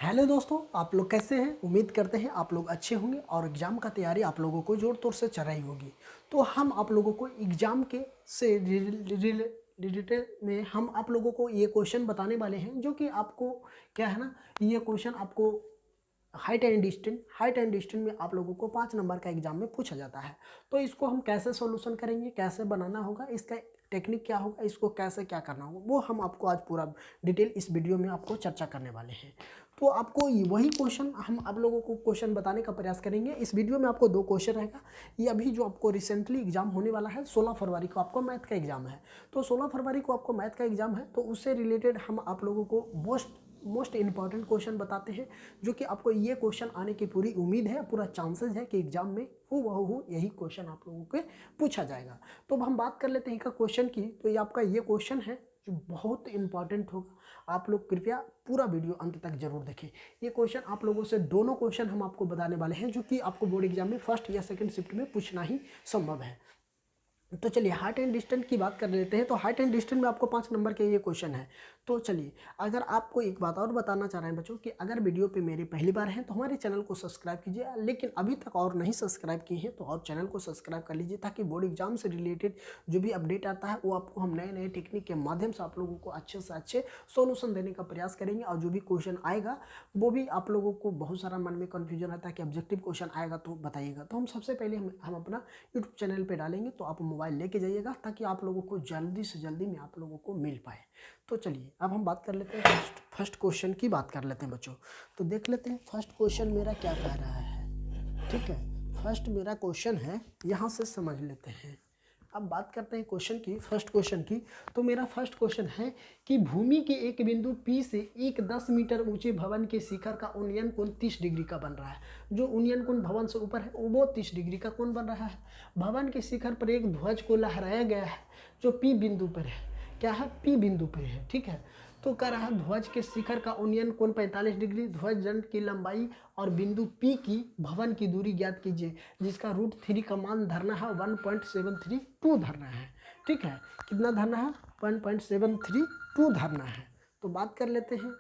Hello दोस्तों, आप लोग कैसे हैं? उम्मीद करते हैं आप लोग अच्छे होंगे और एग्ज़ाम का तैयारी आप लोगों को ज़ोर तोर से चल रही होगी। तो हम आप लोगों को एग्ज़ाम के से रिलेटेड में हम आप लोगों को ये क्वेश्चन बताने वाले हैं, जो कि आपको क्या है ना, ये क्वेश्चन आपको हाइट एंड डिस्टेंस में आप लोगों को 5 नंबर का एग्जाम में पूछा जाता है। तो इसको हम कैसे सॉल्यूशन करेंगे, कैसे बनाना होगा, इसका टेक्निक क्या होगा, इसको कैसे क्या करना होगा, वो हम आपको आज पूरा डिटेल इस वीडियो में आपको चर्चा करने वाले हैं। तो आपको वही क्वेश्चन हम आप लोगों को क्वेश्चन बताने का प्रयास करेंगे। इस वीडियो में आपको 2 क्वेश्चन रहेगा। ये अभी जो आपको रिसेंटली एग्जाम होने वाला है, 16 फरवरी को आपको मैथ का एग्जाम है। तो 16 फरवरी को आपको मैथ का एग्जाम है, तो उससे रिलेटेड हम आप लोगों को मोस्ट इंपॉर्टेंट क्वेश्चन बताते हैं, जो कि आपको ये क्वेश्चन आने की पूरी उम्मीद है, पूरा चांसेस है कि एग्जाम में हूबहू यही क्वेश्चन आप लोगों के पूछा जाएगा। तो अब हम बात कर लेते हैं क्वेश्चन की। तो ये आपका ये क्वेश्चन है जो बहुत इंपॉर्टेंट होगा। आप लोग कृपया पूरा वीडियो अंत तक जरूर देखें। ये क्वेश्चन आप लोगों से दोनों क्वेश्चन हम आपको बताने वाले हैं, जो कि आपको बोर्ड एग्जाम में फर्स्ट या सेकंड शिफ्ट में पूछना ही संभव है। तो चलिए हाइट एंड डिस्टेंस की बात कर लेते हैं। तो हाइट एंड डिस्टेंस में आपको 5 नंबर के ये क्वेश्चन है। तो चलिए, अगर आपको एक बात और बताना चाह रहे हैं बच्चों, कि अगर वीडियो पे मेरी पहली बार हैं तो हमारे चैनल को सब्सक्राइब कीजिए, लेकिन अभी तक और नहीं सब्सक्राइब किए हैं तो और चैनल को सब्सक्राइब कर लीजिए, ताकि बोर्ड एग्जाम से रिलेटेड जो भी अपडेट आता है वो आपको हम नए नए टेक्निक के माध्यम से आप लोगों को अच्छे से अच्छे सोल्यूशन देने का प्रयास करेंगे। और जो भी क्वेश्चन आएगा वो भी आप लोगों को बहुत सारा मन में कन्फ्यूजन रहता है कि ऑब्जेक्टिव क्वेश्चन आएगा तो बताइएगा। तो हम सबसे पहले हम अपना यूट्यूब चैनल पे डालेंगे, तो आप मोबाइल लेके जाइएगा, ताकि आप लोगों को जल्दी से जल्दी में आप लोगों को मिल पाए। तो चलिए अब हम बात कर लेते हैं फर्स्ट क्वेश्चन की बात कर लेते हैं बच्चों। तो देख लेते हैं फर्स्ट क्वेश्चन मेरा क्या कह रहा है। ठीक है, फर्स्ट मेरा क्वेश्चन है, यहाँ से समझ लेते हैं। अब बात करते हैं क्वेश्चन की, फर्स्ट क्वेश्चन की। तो मेरा फर्स्ट क्वेश्चन है कि भूमि के एक बिंदु P से एक 10 मीटर ऊंचे भवन के शिखर का उन्नयन कोण 30 डिग्री का बन रहा है। जो उन्नयन कोण भवन से ऊपर है वो 30 डिग्री का कोण बन रहा है। भवन के शिखर पर एक ध्वज को लहराया गया है, जो P बिंदु पर है। क्या है? P बिंदु पर है। ठीक है, तो कह रहा है ध्वज के शिखर का उन्नयन कोण 45 डिग्री, ध्वज दंड की लंबाई और बिंदु P की भवन की दूरी ज्ञात कीजिए, जिसका √3 का मान धरना है 1.732 धरना है। ठीक है, कितना धरना है? 1.732 धरना है। तो बात कर लेते हैं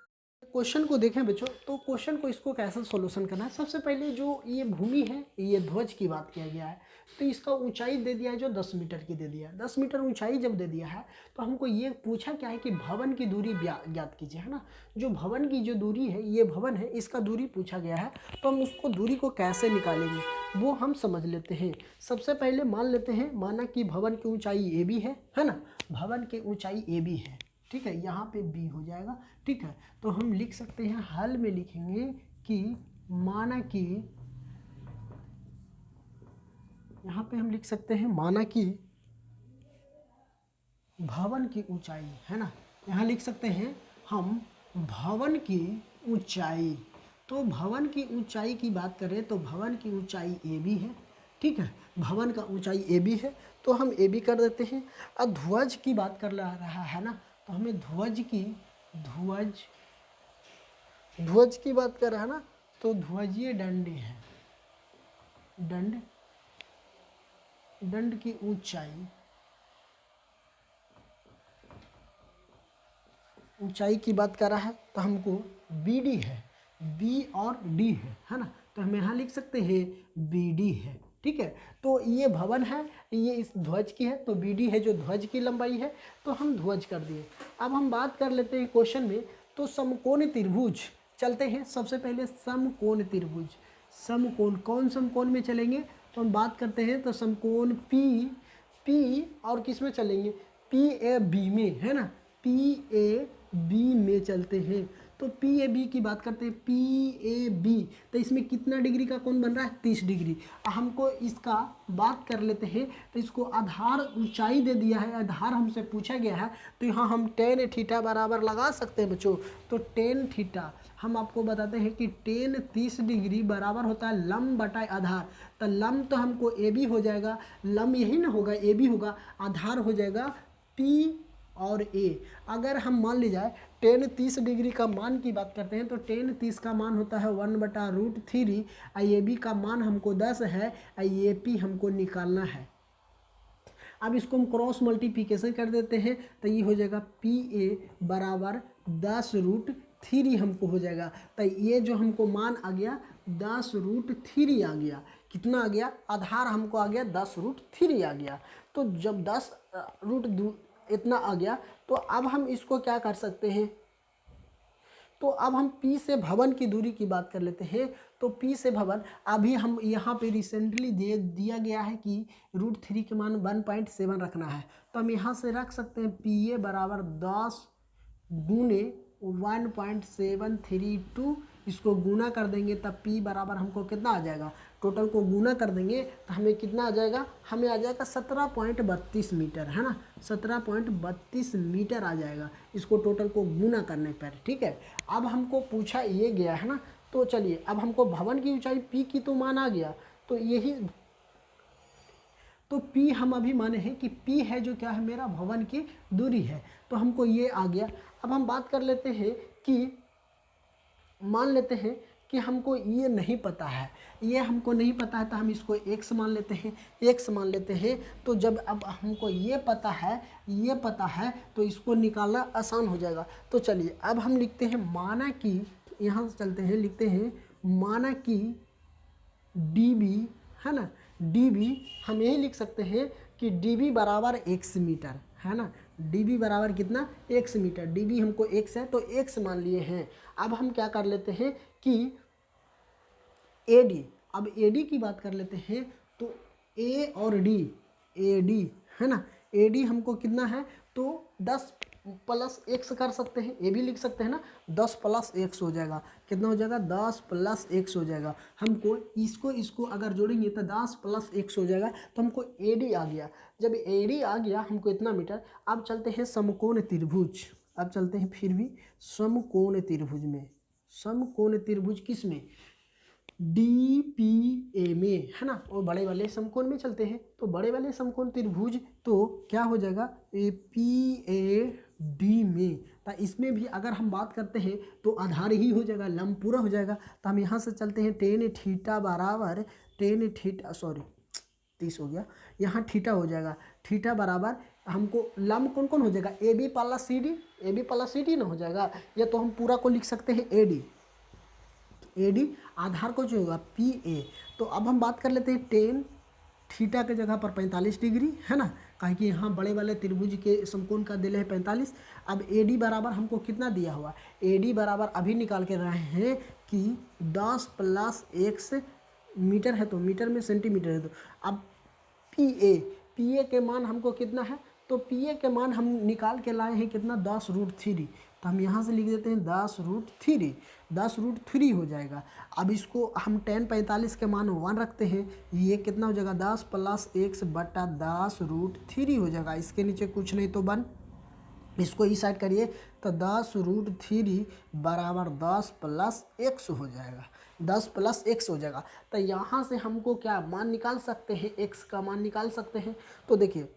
क्वेश्चन को। देखें बच्चों, तो क्वेश्चन को इसको कैसे सॉल्यूशन करना है। सबसे पहले जो ये भूमि है, ये ध्वज की बात किया गया है, तो इसका ऊंचाई दे दिया है जो 10 मीटर की दे दिया है। 10 मीटर ऊंचाई जब दे दिया है तो हमको ये पूछा क्या है कि भवन की दूरी ज्ञात कीजिए, है ना। जो भवन की जो दूरी है, ये भवन है, इसका दूरी पूछा गया है। तो हम उसको दूरी को कैसे निकालेंगे वो हम समझ लेते हैं। सबसे पहले मान लेते हैं, माना कि भवन की ऊंचाई ए बी है ना। भवन की ऊंचाई ए बी है। ठीक है, यहाँ पे बी हो जाएगा। ठीक है, तो हम लिख सकते हैं, हल में लिखेंगे कि माना कि, यहाँ पे हम लिख सकते हैं माना कि भवन की ऊंचाई, है ना। यहाँ लिख सकते हैं हम भवन की ऊंचाई। तो भवन की ऊंचाई की बात करें तो भवन की ऊंचाई ए बी है। ठीक है, भवन का ऊंचाई ए बी है, तो हम ए बी कर देते हैं। अब ध्वज की बात कर रहा है ना, तो हमें ध्वज की बात कर रहा है ना, तो ध्वजीय दंड है, दंड की ऊंचाई की बात कर रहा है, तो हमको बी डी है, बी और डी है ना। तो हम यहाँ लिख सकते हैं बी डी है। ठीक है, तो ये भवन है, ये इस ध्वज की है, तो बी डी है जो ध्वज की लंबाई है, तो हम ध्वज कर दिए। अब हम बात कर लेते हैं क्वेश्चन में। तो समकोण त्रिभुज चलते हैं। सबसे पहले समकोण त्रिभुज, समकोण, कौन समकोण में चलेंगे? तो हम बात करते हैं तो समकोण पी और किस में चलेंगे? पी ए बी में, है ना। पी ए बी में चलते हैं। तो पी ए बी की बात करते हैं, पी ए बी, तो इसमें कितना डिग्री का कोण बन रहा है? 30 डिग्री। हमको इसका बात कर लेते हैं, तो इसको आधार ऊंचाई दे दिया है, आधार हमसे पूछा गया है, तो यहाँ हम टेन थीटा बराबर लगा सकते हैं बच्चों। तो टेन थीटा हम आपको बताते हैं कि टेन 30 डिग्री बराबर होता है लंब बटा आधार। तो लंब तो हमको ए बी हो जाएगा, लंब यही ना होगा, ए बी होगा, आधार हो जाएगा पी और ए। अगर हम मान ली जाए टेन 30 डिग्री का मान की बात करते हैं, तो टेन 30 का मान होता है 1/√3। आई ए बी का मान हमको 10 है, आई ए पी हमको निकालना है। अब इसको हम क्रॉस मल्टीप्लिकेशन कर देते हैं, तो ये हो जाएगा पी ए बराबर 10√3 3 हमको हो जाएगा। तो ये जो हमको मान आ गया 10√3 आ गया। कितना आ गया? आधार हमको आ गया 10√3 आ गया। तो जब 10 रूट इतना आ गया तो अब हम इसको क्या कर सकते हैं? तो अब हम P से भवन की दूरी की बात कर लेते हैं। तो P से भवन अभी हम यहाँ पे रिसेंटली दिया गया है कि √3 के मान 1.7 रखना है। तो हम यहाँ से रख सकते हैं PA बराबर 10 गुने 1.732, इसको गुना कर देंगे तब P बराबर हमको कितना आ जाएगा? टोटल को गुना कर देंगे तो हमें कितना आ जाएगा? हमें आ जाएगा 17.32 मीटर, है ना, 17.32 मीटर आ जाएगा इसको टोटल को गुना करने पर। ठीक है, अब हमको पूछा ये गया है ना, तो चलिए अब हमको भवन की ऊंचाई P की तो मान आ गया, तो यही तो P हम अभी माने हैं कि P है जो क्या है? मेरा भवन की दूरी है। तो हमको ये आ गया। अब हम बात कर लेते हैं कि मान लेते हैं कि हमको ये नहीं पता है, ये हमको नहीं पता है तो हम इसको x मान लेते हैं, x मान लेते हैं। तो जब अब हमको ये पता है तो इसको निकालना आसान हो जाएगा। तो चलिए अब हम लिखते हैं माना कि, यहाँ से चलते हैं, लिखते हैं माना कि dB, है ना, dB हम यही लिख सकते हैं कि dB बराबर x मीटर, है ना, dB बराबर कितना? x metre. dB हमको x है तो x मान लिए हैं। अब हम क्या कर लेते हैं कि AD, अब AD की बात कर लेते हैं। तो A और D, AD, है ना, AD हमको कितना है? तो 10 प्लस x कर सकते हैं, ये भी लिख सकते हैं ना, 10 प्लस x हो जाएगा। कितना हो जाएगा? 10 प्लस x हो जाएगा। हमको इसको अगर जोड़ेंगे तो 10 प्लस x हो जाएगा। तो हमको AD आ गया। जब AD आ गया हमको इतना मीटर। अब चलते हैं समकोण त्रिभुज, अब चलते हैं फिर भी समकोण त्रिभुज में। समकोण त्रिभुज किस में? DPA में, है ना, और बड़े वाले समकोण में चलते हैं। तो बड़े वाले समकोण त्रिभुज तो क्या हो जाएगा? PAD में। तो इसमें भी अगर हम बात करते हैं तो आधार ही हो जाएगा, लंब पूरा हो जाएगा। तो हम यहाँ से चलते हैं tan थीटा बराबर 30 हो गया, यहाँ थीटा हो जाएगा। थीटा बराबर हमको लंब कौन कौन हो जाएगा? AB प्लस CD ना हो जाएगा। या तो हम पूरा को लिख सकते हैं AD आधार को जो होगा PA। तो अब हम बात कर लेते हैं tan थीटा के जगह पर 45 डिग्री, है ना, कहीं कि यहाँ बड़े वाले त्रिभुज के समकोण का दिले है 45। अब AD बराबर हमको कितना दिया हुआ? AD बराबर अभी निकाल के रहे हैं कि 10 प्लस x मीटर है, तो मीटर में सेंटीमीटर है। तो अब PA के मान हमको कितना है? तो PA के मान हम निकाल के लाए हैं कितना? 10√3। तो हम यहाँ से लिख देते हैं 10√3 हो जाएगा। अब इसको हम tan 45 के मान 1 रखते हैं, ये कितना हो जाएगा? 10 प्लस x बटा 10√3 हो जाएगा। इसके नीचे कुछ नहीं तो 1, इसको इस साइड करिए तो 10√3 बराबर 10 प्लस x हो जाएगा, 10 प्लस x हो जाएगा। तो यहाँ से हमको क्या मान निकाल सकते हैं? x का मान निकाल सकते हैं। तो देखिए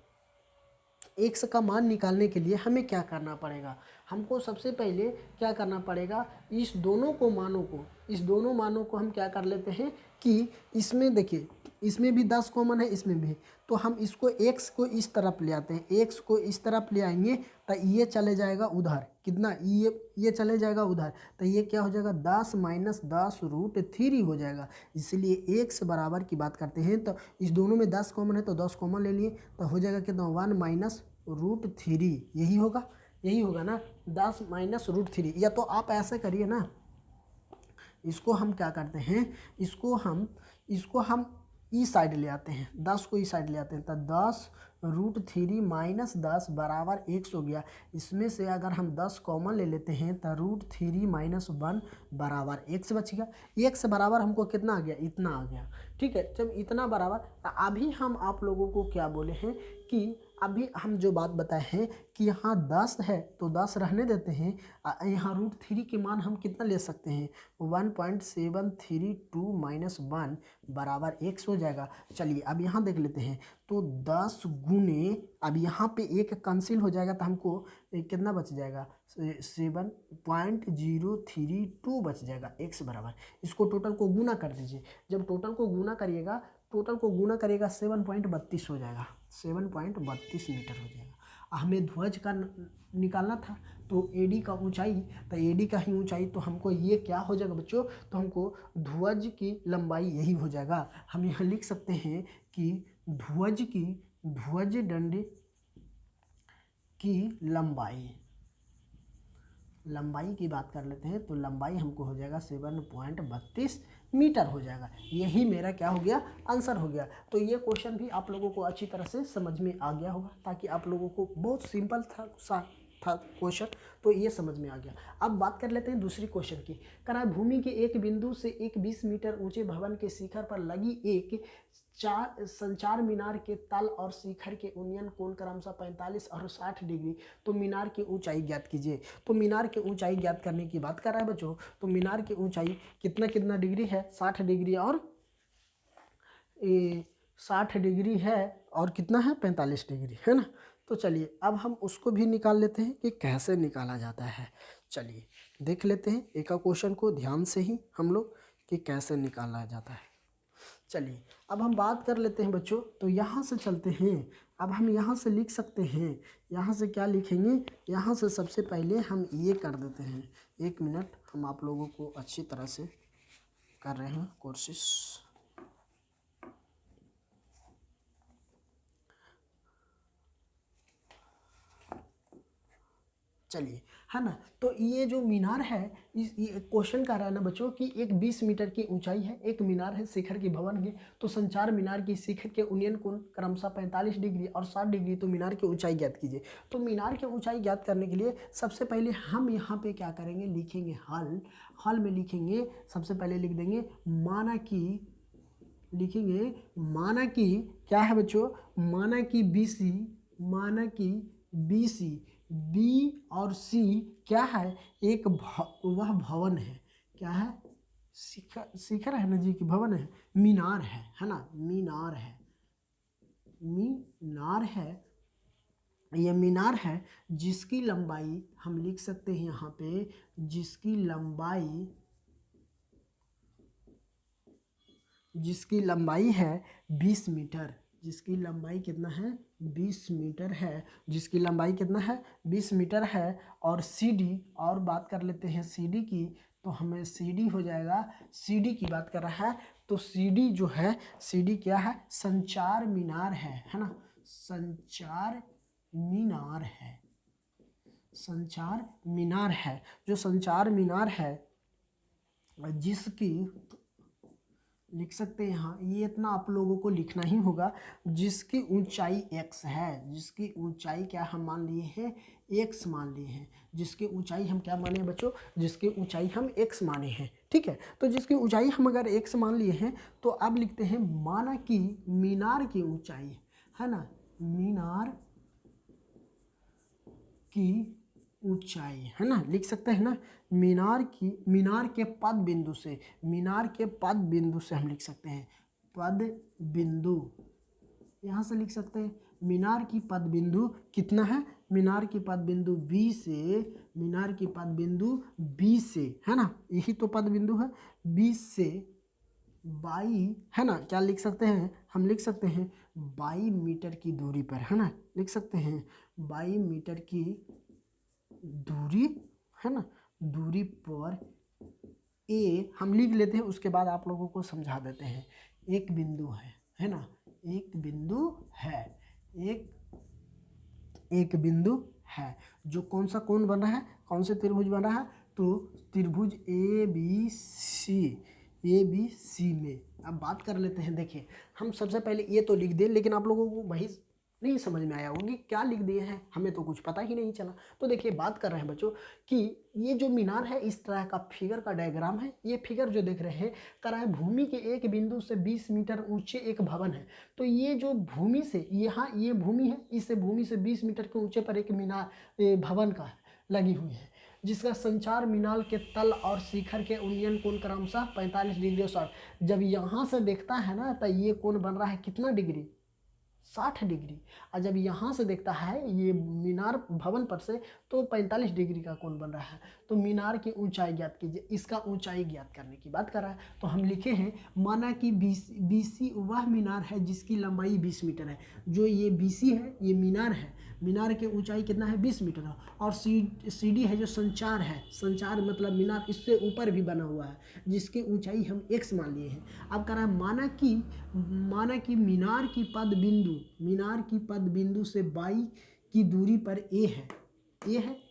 x का मान निकालने के लिए हमें क्या करना पड़ेगा? हमको सबसे पहले क्या करना पड़ेगा? इस दोनों मानों को हम क्या कर लेते हैं कि इसमें देखिए, इसमें भी 10 कॉमन है, इसमें भी। तो हम इसको x को इस तरफ ले आते हैं, x को इस तरफ ले आएंगे तो ये चले जाएगा उधर, कितना? ये चले जाएगा उधर। तो ये क्या हो जाएगा? 10 माइनस 10√3 हो जाएगा। इसलिए x बराबर की बात करते हैं तो इस दोनों में 10 कॉमन है तो 10 कॉमन ले लिए तो हो जाएगा कितना? 1 माइनस √3। यही होगा ना, 10 माइनस √3। या तो आप ऐसे करिए ना, इसको हम क्या करते हैं, इसको हम इस साइड ले आते हैं, 10 को इस साइड ले आते हैं तो 10√3 माइनस 10 बराबर x हो गया। इसमें से अगर हम 10 कॉमन ले लेते हैं तो √3 माइनस 1 बराबर x बच गया। x बराबर हमको कितना आ गया? इतना आ गया। ठीक है, जब इतना बराबर, अभी हम आप लोगों को क्या बोले हैं कि अभी हम जो बात बताए हैं कि यहाँ 10 है तो 10 रहने देते हैं। यहाँ √3 के मान हम कितना ले सकते हैं? 1.732 माइनस 1 बराबर x हो जाएगा। चलिए अब यहाँ देख लेते हैं। तो 10 गुने, अब यहाँ पे एक कैंसिल हो जाएगा तो हमको कितना बच जाएगा? 7.032 बच जाएगा x बराबर। इसको टोटल को गुना कर दीजिए। जब टोटल को गुना करिएगा 7.32 हो जाएगा, 7.32 मीटर हो जाएगा। हमें ध्वज का निकालना था तो AD का ऊंचाई, तो AD का ही ऊंचाई, तो हमको ये क्या हो जाएगा बच्चों, तो हमको ध्वज की लंबाई यही हो जाएगा। हम यहाँ लिख सकते हैं कि ध्वज दंड की लंबाई की बात कर लेते हैं, तो लंबाई हमको हो जाएगा 7.32 मीटर हो जाएगा। यही मेरा क्या हो गया, आंसर हो गया। तो ये क्वेश्चन भी आप लोगों को अच्छी तरह से समझ में आ गया होगा, ताकि आप लोगों को बहुत सिंपल था क्वेश्चन, तो ये समझ में आ गया। अब बात कर लेते हैं दूसरी क्वेश्चन की। करा भूमि के एक बिंदु से एक 20 मीटर ऊंचे भवन के शिखर पर लगी एक संचार मीनार के तल और शिखर के उन्नयन कोण क्रमशः 45 और 60 डिग्री, तो मीनार की ऊंचाई ज्ञात कीजिए। तो मीनार की ऊंचाई ज्ञात करने की बात कर रहा है बच्चों। तो मीनार की ऊंचाई कितना डिग्री है, 60 डिग्री और 60 डिग्री है, और कितना है, 45 डिग्री है ना। तो चलिए अब हम उसको भी निकाल लेते हैं कि कैसे निकाला जाता है। चलिए देख लेते हैं एक क्वेश्चन को ध्यान से ही हम लोग कि कैसे निकाला जाता है। चलिए अब हम बात कर लेते हैं बच्चों। तो यहाँ से चलते हैं। अब हम यहाँ से लिख सकते हैं, यहाँ से क्या लिखेंगे, यहाँ से सबसे पहले हम ये कर देते हैं। 1 मिनट, हम आप लोगों को अच्छी तरह से कर रहे हैं कोशिश। चलिए, है ना। तो ये जो मीनार है, इस क्वेश्चन कह रहा है ना बच्चों कि एक 20 मीटर की ऊंचाई है, एक मीनार है शिखर की भवन की, तो संचार मीनार की शिखर के उन्नयन कोण क्रमशः 45 डिग्री और 60 डिग्री, तो मीनार की ऊंचाई ज्ञात कीजिए। तो मीनार की ऊंचाई ज्ञात करने के लिए सबसे पहले हम यहाँ पे क्या करेंगे, लिखेंगे हल में लिखेंगे, सबसे पहले लिख देंगे माना कि क्या है बच्चों, माना कि BC B और C क्या है, एक वह भवन है, क्या है, शिखर है ना जी की भवन है, मीनार है ना, मीनार है, ये मीनार है जिसकी लंबाई हम लिख सकते हैं यहाँ पे, जिसकी लंबाई है 20 मीटर, जिसकी लंबाई कितना है, 20 मीटर है, जिसकी लंबाई कितना है, 20 मीटर है। और CD, और बात कर लेते हैं CD की, तो हमें CD हो जाएगा, CD की बात कर रहा है, तो CD जो है, CD क्या है, संचार मीनार है ना, संचार मीनार है, जो संचार मीनार है जिसकी, लिख सकते हैं यहाँ, ये इतना आप लोगों को लिखना ही होगा, जिसकी ऊंचाई x है, जिसकी ऊंचाई क्या हम मान लिए हैं, x मान लिए हैं, जिसकी ऊंचाई हम क्या माने बच्चों, जिसकी ऊंचाई हम x माने हैं, ठीक है। तो जिसकी ऊंचाई हम अगर x मान लिए हैं, तो अब लिखते हैं माना कि मीनार की ऊंचाई, है ना, मीनार की ऊंचाई, है ना, लिख सकते हैं ना, मीनार के पद बिंदु से हम लिख सकते हैं, पद बिंदु, यहाँ से लिख सकते हैं मीनार की पद बिंदु कितना है, मीनार की पद बिंदु B से, है ना, यही तो पद बिंदु है, 20 से 22, है ना, क्या लिख सकते हैं, हम लिख सकते हैं 22 मीटर की दूरी पर, है ना, लिख सकते हैं 22 मीटर की दूरी, है ना, दूरी पर A हम लिख लेते हैं, उसके बाद आप लोगों को समझा देते हैं। एक बिंदु है ना, एक बिंदु है जो कौन सा कोण बन रहा है, कौन से त्रिभुज बन रहा है, तो त्रिभुज ABC में। अब बात कर लेते हैं, देखिए हम सबसे पहले ये तो लिख दें, लेकिन आप लोगों को वही नहीं समझ में आया होगी क्या लिख दिए हैं, हमें तो कुछ पता ही नहीं चला। तो देखिए बात कर रहे हैं बच्चों कि ये जो मीनार है, इस तरह का फिगर का डायग्राम है। ये फिगर जो देख रहे हैं, कर रहा है भूमि के एक बिंदु से 20 मीटर ऊंचे एक भवन है। तो ये जो भूमि से, यहाँ ये भूमि है, इस भूमि से 20 मीटर के ऊंचे पर एक मीनार भवन का लगी हुई है, जिसका संचार मीनार के तल और शिखर के उन्नयन कोण क्रमशः 45 डिग्री और 60। जब यहाँ से देखता है ना, तो ये कोण बन रहा है कितना डिग्री, 60 डिग्री। और जब यहाँ से देखता है ये मीनार भवन पर से, तो 45 डिग्री का कोण बन रहा है। तो मीनार की ऊंचाई ज्ञात कीजिए, इसका ऊंचाई ज्ञात करने की बात कर रहा है। तो हम लिखे हैं माना कि BC वह मीनार है जिसकी लंबाई 20 मीटर है। जो ये BC है, ये मीनार है, मीनार की ऊंचाई कितना है 20 मीटर है। और सीडी है जो संचार है, संचार मतलब मीनार इससे ऊपर भी बना हुआ है जिसकी ऊंचाई हम x मान लिए हैं। अब कह रहा है माना कि मीनार की पद बिंदु से y की दूरी पर a है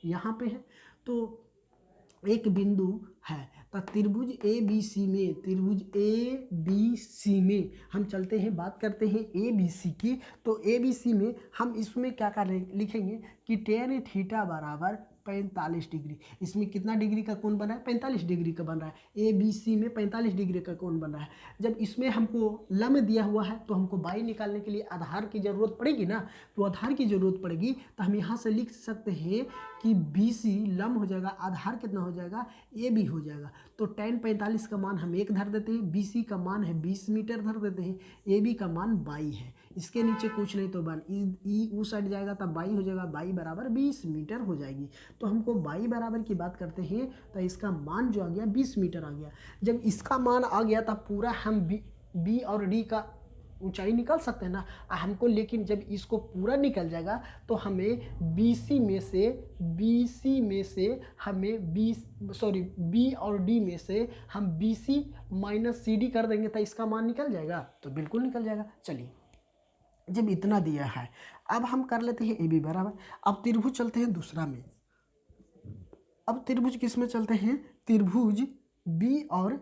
यहाँ पे है, तो एक बिंदु है। तो त्रिभुज ए बी सी में हम चलते हैं, बात करते हैं ए बी सी की। तो ए बी सी में हम इसमें क्या कर लिखेंगे कि tan थीटा बराबर 45 डिग्री। इसमें कितना डिग्री का कोण बन रहा है 45 डिग्री का बन रहा है। ए बी सी में 45 डिग्री का कोण बन रहा है। जब इसमें हमको लंब दिया हुआ है तो हमको बाई निकालने के लिए आधार की ज़रूरत पड़ेगी ना, तो आधार की ज़रूरत पड़ेगी तो हम यहाँ से लिख सकते हैं कि बी सी लंब हो जाएगा, आधार कितना हो जाएगा ए बी हो जाएगा। तो tan 45 का मान हम 1 धर देते हैं, बी सी का मान है 20 मीटर धर देते हैं, ए बी का मान 22 है। इसके नीचे कुछ नहीं तो बन ई उस साइड जाएगा तब 22 हो जाएगा, 22 बराबर 20 मीटर हो जाएगी। तो हमको 22 बराबर की बात करते हैं तो इसका मान जो आ गया 20 मीटर आ गया। जब इसका मान आ गया तब पूरा हम बी और डी का ऊंचाई निकाल सकते हैं ना हमको, लेकिन जब इसको पूरा निकल जाएगा तो हमें बी हमें बी और डी में से हम B C minus C D कर देंगे तो इसका मान निकल जाएगा, तो बिल्कुल निकल जाएगा। चलिए, जब इतना दिया है अब हम कर लेते हैं ए बी बराबर। अब त्रिभुज चलते हैं दूसरा में। अब त्रिभुज किस में चलते हैं, त्रिभुज बी और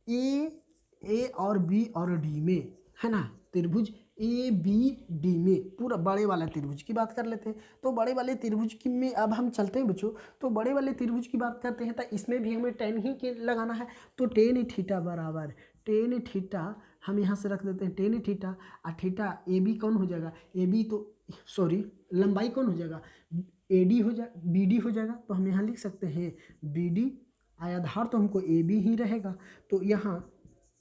ए और बी और डी में, है ना। त्रिभुज ए बी डी में पूरा बड़े वाला त्रिभुज की बात कर लेते हैं। तो बड़े वाले त्रिभुज की में अब हम चलते हैं बच्चों, तो बड़े वाले त्रिभुज की बात करते हैं तो इसमें भी हमें tan ही के लगाना है। तो tan थीटा बराबर tan थीटा हम यहाँ से रख देते हैं tan थीटा, और थीटा ए बी कौन हो जाएगा, ए बी तो लंबाई कौन हो जाएगा ए डी हो जाए बी डी हो जाएगा। तो हम यहाँ लिख सकते हैं बी डी, आधार तो हमको ए बी ही रहेगा। तो यहाँ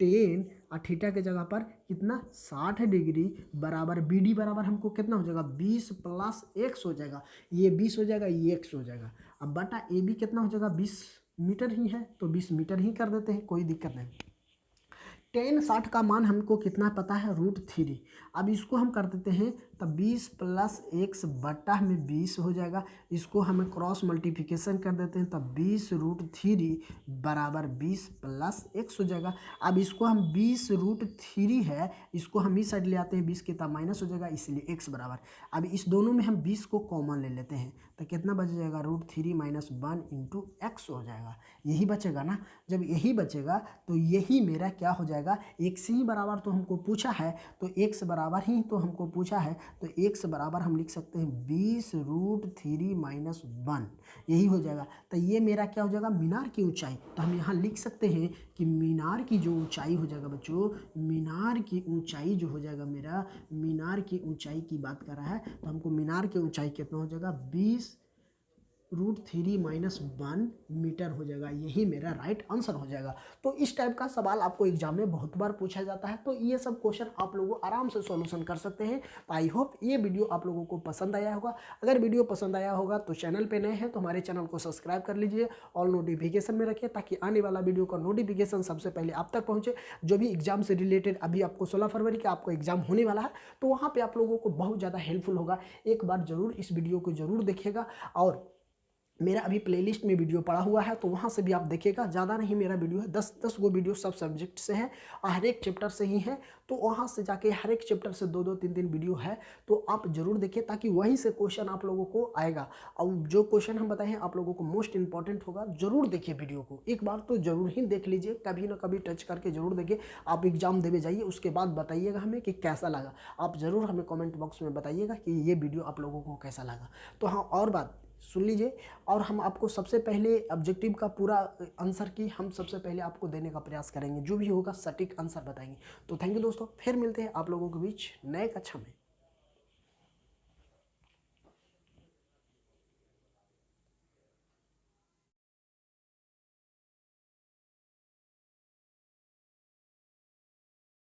tan और थीटा के जगह पर कितना 60 डिग्री बराबर बी डी बराबर हमको कितना हो जाएगा 20 प्लस x हो जाएगा, ये 20 हो जाएगा, ये x हो जाएगा। अब बटा ए बी कितना हो जाएगा 20 मीटर ही है, तो 20 मीटर ही कर देते हैं, कोई दिक्कत नहीं। tan 60 का मान हमको कितना पता है √3। अब इसको हम कर देते हैं तब 20 प्लस x बटा में 20 हो जाएगा। इसको हमें क्रॉस मल्टीप्लिकेशन कर देते हैं तब 20√3 बराबर 20 प्लस x हो जाएगा। अब इसको हम 20√3 है, इसको हम इस साइड ले आते हैं, 20 के तब माइनस हो जाएगा, इसलिए x बराबर। अब इस दोनों में हम 20 को कॉमन ले लेते हैं तो कितना बच जाएगा √3 - 1 इंटू x हो जाएगा। यही बचेगा ना, जब यही बचेगा तो यही मेरा क्या हो जाएगा x ही बराबर तो हमको पूछा है, तो x बराबर ही तो हमको पूछा है, तो x बराबर हम लिख सकते हैं 20√3 - 1 यही हो जाएगा। तो ये मेरा क्या हो जाएगा मीनार की ऊंचाई। तो हम यहाँ लिख सकते हैं कि मीनार की जो ऊंचाई हो जाएगा बच्चों, मीनार की ऊंचाई जो हो जाएगा मेरा, मीनार की ऊंचाई की बात कर रहा है तो हमको मीनार की ऊंचाई कितना हो जाएगा 20√3 - 1 मीटर हो जाएगा। यही मेरा राइट आंसर हो जाएगा। तो इस टाइप का सवाल आपको एग्जाम में बहुत बार पूछा जाता है, तो ये सब क्वेश्चन आप लोगों आराम से सॉल्यूशन कर सकते हैं। तो आई होप ये वीडियो आप लोगों को पसंद आया होगा। अगर वीडियो पसंद आया होगा तो चैनल पे नए हैं तो हमारे चैनल को सब्सक्राइब कर लीजिए, ऑल नोटिफिकेशन में रखिए ताकि आने वाला वीडियो का नोटिफिकेशन सबसे पहले आप तक पहुँचे। जो भी एग्जाम से रिलेटेड अभी आपको 16 फरवरी का आपको एग्जाम होने वाला है तो वहाँ पर आप लोगों को बहुत ज़्यादा हेल्पफुल होगा। एक बार ज़रूर इस वीडियो को ज़रूर देखिएगा, और मेरा अभी प्लेलिस्ट में वीडियो पड़ा हुआ है तो वहाँ से भी आप देखिएगा। ज़्यादा नहीं मेरा वीडियो है, 10 गो वीडियो सब सब्जेक्ट से है और हर एक चैप्टर से ही है, तो वहाँ से जाके हर एक चैप्टर से 2-2 3-3 वीडियो है, तो आप ज़रूर देखिए ताकि वहीं से क्वेश्चन आप लोगों को आएगा। और जो क्वेश्चन हम बताए हैं आप लोगों को मोस्ट इंपॉर्टेंट होगा, ज़रूर देखिए वीडियो को, एक बार तो ज़रूर ही देख लीजिए, कभी ना कभी टच करके ज़रूर देखिए। आप एग्जाम देवे जाइए, उसके बाद बताइएगा हमें कि कैसा लगा। आप ज़रूर हमें कॉमेंट बॉक्स में बताइएगा कि ये वीडियो आप लोगों को कैसा लगा। तो हाँ, और बात सुन लीजिए, और हम आपको सबसे पहले ऑब्जेक्टिव का पूरा आंसर की हम सबसे पहले आपको देने का प्रयास करेंगे, जो भी होगा सटीक आंसर बताएंगे। तो थैंक यू दोस्तों, फिर मिलते हैं आप लोगों के बीच नए कक्षा में।